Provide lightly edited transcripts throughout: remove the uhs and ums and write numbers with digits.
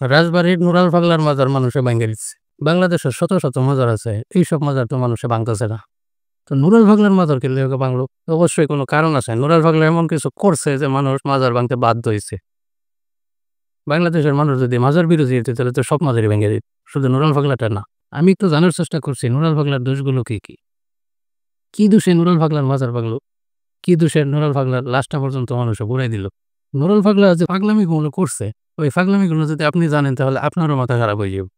রাজবাড়ির নুরাল পাগলার মাজার মানুষে ভাঙ্গে দিচ্ছে। বাংলাদেশের শত শত মাজার আছে, এইসব মাজার তো মানুষে ভাঙতেছে না। তো নুরাল পাগলার মাজার কি লেগে ভাঙলো? অবশ্যই কোনো কারণ আছে। নুরাল পাগলা এমন কিছু করছে যে মানুষ মাজার ভাঙতে বাধ্য হইছে। বাংলাদেশের মানুষ যদি মাজার বিরোধী হইতো তাহলে তো সব মাজারই ভেঙে দিত, শুধু নুরাল পাগলাটা না। আমি একটু জানার চেষ্টা করছি নুরাল পাগলার দোষগুলো কি কি। কি দোষে নুরাল পাগলার মাজার ভাঙলো? কি দোষে নুরাল পাগলার লাশটা পর্যন্ত মানুষে পুড়াই দিল? নুরাল পাগলা যে পাগলামিগুলো করছে, ওই পাগলামিগুলো যদি আপনি জানেন তাহলে আপনারও মাথা খারাপ হয়ে যাবে।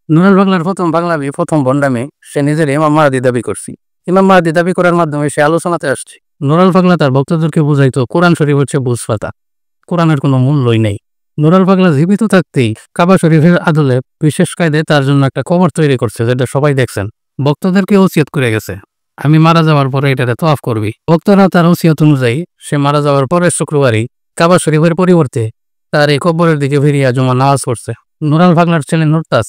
নুরাল পাগলার প্রথম পাগলামি, প্রথম ভণ্ডামি, সে নিজের ইমাম মাহাদি দাবি করছে। ইমাম মাহাদি দাবি করার মাধ্যমে সে আলোচনাতে আসছে। নুরাল পাগলা তার ভক্তদেরকে বুঝাইতো কোরআন শরীফ হচ্ছে বুঝপাতা, কোরআনের কোনো মূল্যই নেই। নুরাল পাগলা জীবিত থাকতেই কাবা শরীফের আদলে বিশেষ কায়দায় তার জন্য একটা কবর তৈরি করছে, যেটা সবাই দেখছেন। ভক্তদেরকে ওসিয়ত করে গেছে, আমি মারা যাওয়ার পরে এটাতে তওয়াফ করবি। ভক্তরা তার ওসিয়ত অনুযায়ী সে মারা যাওয়ার পরের শুক্রবারই কাবা শরীফের পরিবর্তে তার এই কবরের দিকে ফিরিয়া জমা নামাজ পড়ছে। নুরাল পাগলার ছেলে নুরতাজ,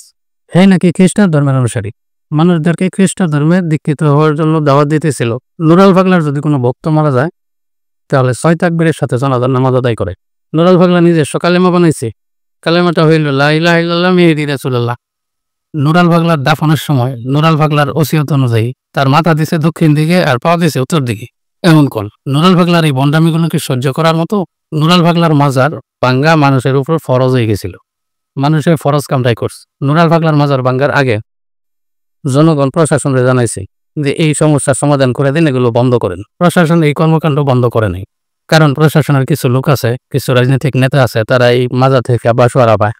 হে নাকি খ্রিস্টান ধর্মের অনুসারী, মানুষদেরকে খ্রিস্টান ধর্মে দীক্ষিত হওয়ার জন্য দাওয়াত দিতেছিল। নুরাল পাগলার যদি কোনো ভক্ত মারা যায় তাহলে 6 তাকবীরের সাথে জানাজার নামাজ আদায় করে। নুরাল পাগলা নিজস্ব কালেমা বানাইছে, কালেমাটা হইল লা ইলাহা ইল্লাল্লাহ মুহাম্মাদুর রাসূলুল্লাহ। নুরাল পাগলার দাফনের সময় নুরাল পাগলার ওসিয়ত অনুযায়ী তার মাথা দিছে দক্ষিণ দিকে আর পা দিছে উত্তর দিকে। এমন কোন নুরাল পাগলার এই বন্ডামিগুলোকে সহ্য করার মতো? নুরাল পাগলার মাজার ভাঙ্গা মানুষের উপর ফরজ হয়ে গেছিল, মানুষের ফরজ কামটাই করছে। নুরাল পাগলার মাজার ভাঙ্গার আগে জনগণ প্রশাসনকে জানাইছে যে এই সমস্যার সমাধান করে দিন, এগুলো বন্ধ করেন। প্রশাসন এই কর্মকাণ্ড বন্ধ করে নাই, কারণ প্রশাসনের কিছু লোক আছে, কিছু রাজনৈতিক নেতা আছে, তারা এই মাজার থেকে বাসুয়ারা পায়।